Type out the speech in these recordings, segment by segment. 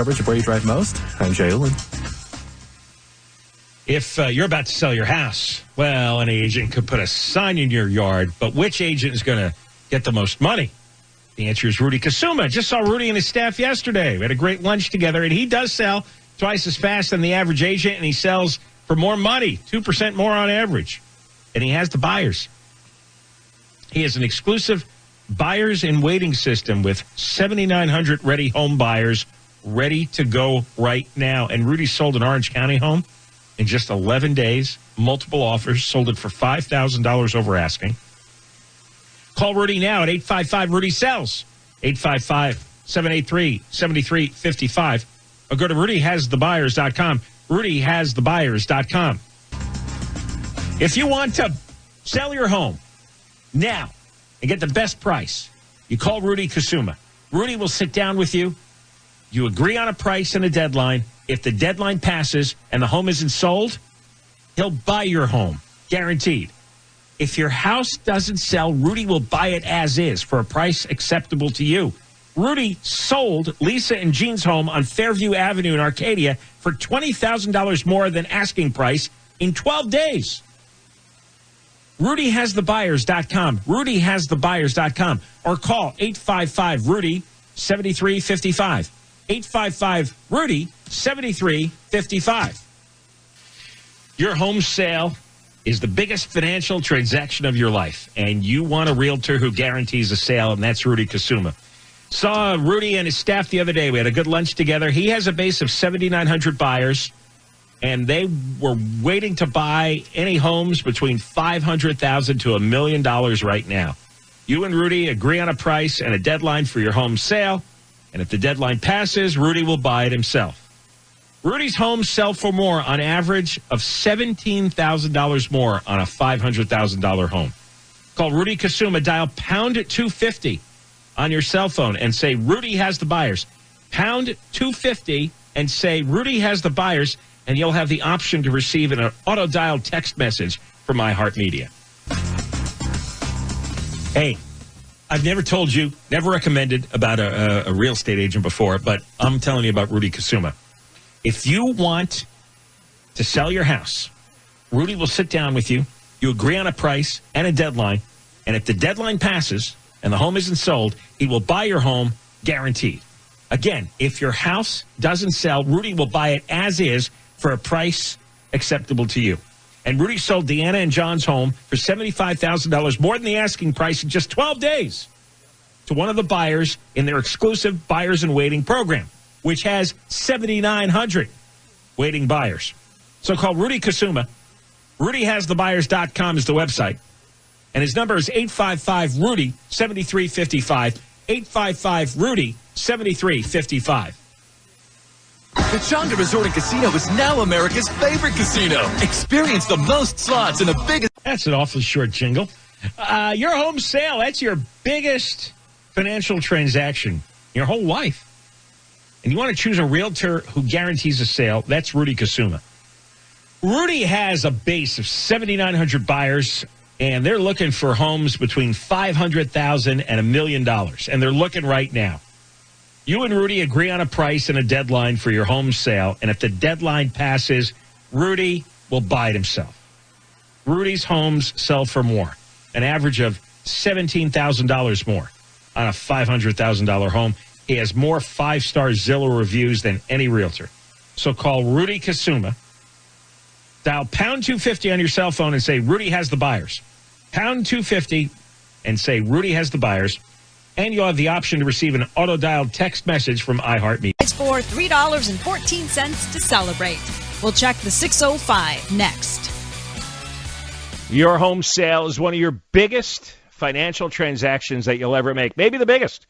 coverage of where you drive most. I'm Jay Ullin. If you're about to sell your house, well, an agent could put a sign in your yard, but which agent is going to get the most money? The answer is Rudy Kusuma. Just saw Rudy and his staff yesterday. We had a great lunch together, and he does sell twice as fast than the average agent, and he sells for more money, 2% more on average. And he has the buyers. He has an exclusive buyers in waiting system with 7,900 ready home buyers ready to go right now. And Rudy sold an Orange County home in just 11 days, multiple offers, sold it for $5,000 over asking. Call Rudy now at 855-RUDY-SELLS, 855-783-7355, or go to RudyHasTheBuyers.com, RudyHasTheBuyers.com. If you want to sell your home now and get the best price, you call Rudy Kusuma. Rudy will sit down with you. You agree on a price and a deadline. If the deadline passes and the home isn't sold, he'll buy your home, guaranteed. If your house doesn't sell, Rudy will buy it as is for a price acceptable to you. Rudy sold Lisa and Jean's home on Fairview Avenue in Arcadia for $20,000 more than asking price in 12 days. RudyHasTheBuyers.com, RudyHasTheBuyers.com, or call 855-RUDY-7355, 855-RUDY-7355. Your home sale is the biggest financial transaction of your life, and you want a realtor who guarantees a sale, and that's Rudy Kusuma. Saw Rudy and his staff the other day. We had a good lunch together. He has a base of 7,900 buyers, and they were waiting to buy any homes between $500,000 to $1 million right now. You and Rudy agree on a price and a deadline for your home sale, and if the deadline passes, Rudy will buy it himself. Rudy's homes sell for more on average of $17,000 more on a $500,000 home. Call Rudy Kusuma. Dial pound 250 on your cell phone and say Rudy has the buyers. Pound 250 and say Rudy has the buyers, and you'll have the option to receive an auto-dial text message from iHeartMedia. Hey, I've never told you, never recommended about a real estate agent before, but I'm telling you about Rudy Kusuma. If you want to sell your house, Rudy will sit down with you. You agree on a price and a deadline. And if the deadline passes and the home isn't sold, he will buy your home guaranteed. Again, if your house doesn't sell, Rudy will buy it as is for a price acceptable to you. And Rudy sold Deanna and John's home for $75,000 more than the asking price in just 12 days to one of the buyers in their exclusive Buyers in Waiting program, which has 7,900 waiting buyers. So call Rudy Kusuma. RudyHasTheBuyers.com is the website. And his number is 855-RUDY-7355, 855-RUDY-7355. The Chonga Resort and Casino is now America's favorite casino. Experience the most slots and the biggest... That's an awfully short jingle. Your home sale, that's your biggest financial transaction your whole life. And you want to choose a realtor who guarantees a sale, that's Rudy Kusuma. Rudy has a base of 7,900 buyers, and they're looking for homes between $500,000 and $1 million, and they're looking right now. You and Rudy agree on a price and a deadline for your home sale, and if the deadline passes, Rudy will buy it himself. Rudy's homes sell for more, an average of $17,000 more on a $500,000 home. He has more 5-star Zillow reviews than any realtor. So call Rudy Kusuma. Dial pound 250 on your cell phone and say Rudy has the buyers. Pound 250 and say Rudy has the buyers. And you'll have the option to receive an auto-dialed text message from iHeartMedia. It's for $3.14 to celebrate. We'll check the 605 next. Your home sale is one of your biggest financial transactions that you'll ever make, maybe the biggest.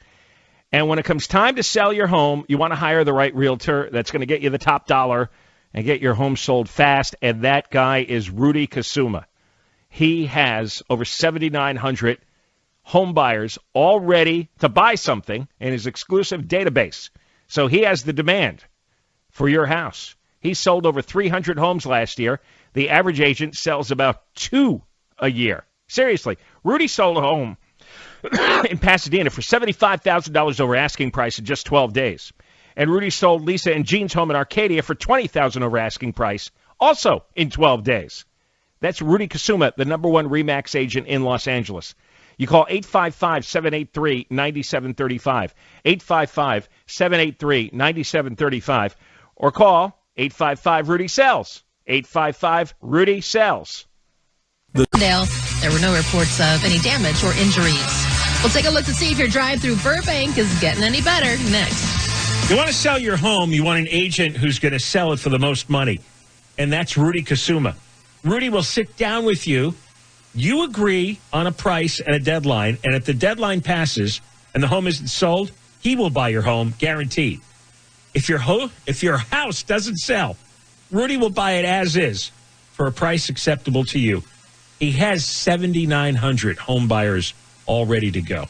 And when it comes time to sell your home, you want to hire the right realtor that's going to get you the top dollar and get your home sold fast, and that guy is Rudy Kusuma. He has over 7,900 home buyers all ready to buy something in his exclusive database. So he has the demand for your house. He sold over 300 homes last year. The average agent sells about 2 a year. Seriously, Rudy sold a home in Pasadena for $75,000 over asking price in just 12 days. And Rudy sold Lisa and Jean's home in Arcadia for $20,000 over asking price, also in 12 days. That's Rudy Kusuma, the #1 RE/MAX agent in Los Angeles. You call 855-783-9735, 855-783-9735, or call 855-RUDY-SELLS, 855-RUDY-SELLS. There were no reports of any damage or injuries. We'll take a look to see if your drive through Burbank is getting any better next. You want to sell your home, you want an agent who's going to sell it for the most money, and that's Rudy Kusuma. Rudy will sit down with you. You agree on a price and a deadline, and if the deadline passes and the home isn't sold, he will buy your home, guaranteed. If your house doesn't sell, Rudy will buy it as is for a price acceptable to you. He has 7,900 home buyers all ready to go.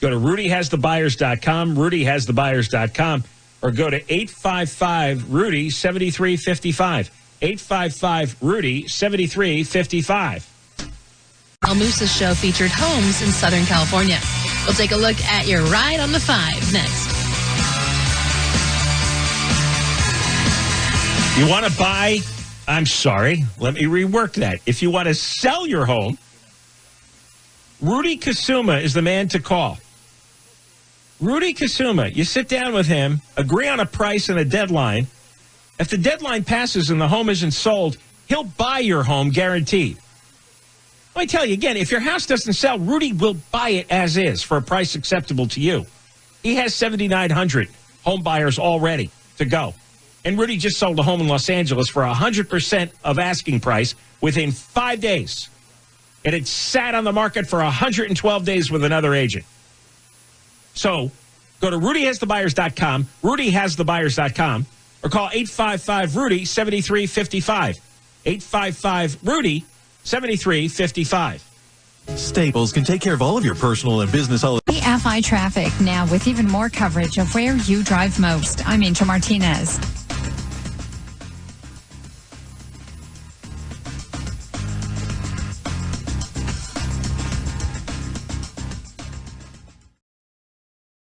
Go to rudyhasthebuyers.com, rudyhasthebuyers.com, or go to 855-RUDY-7355, 855-RUDY-7355. El Moose's show featured homes in Southern California. We'll take a look at your ride on the 5 next. You want to buy? I'm sorry. Let me rework that. If you want to sell your home, Rudy Kusuma is the man to call. Rudy Kusuma, you sit down with him, agree on a price and a deadline. If the deadline passes and the home isn't sold, he'll buy your home guaranteed. Let me tell you again, if your house doesn't sell, Rudy will buy it as is for a price acceptable to you. He has 7,900 home buyers all ready to go. And Rudy just sold a home in Los Angeles for 100% of asking price within 5 days. And it sat on the market for 112 days with another agent. So go to rudyhasthebuyers.com, rudyhasthebuyers.com, or call 855-RUDY-7355, 855-RUDY-7355. Staples can take care of all of your personal and business FI traffic now with even more coverage of where you drive most. I'm Angel Martinez.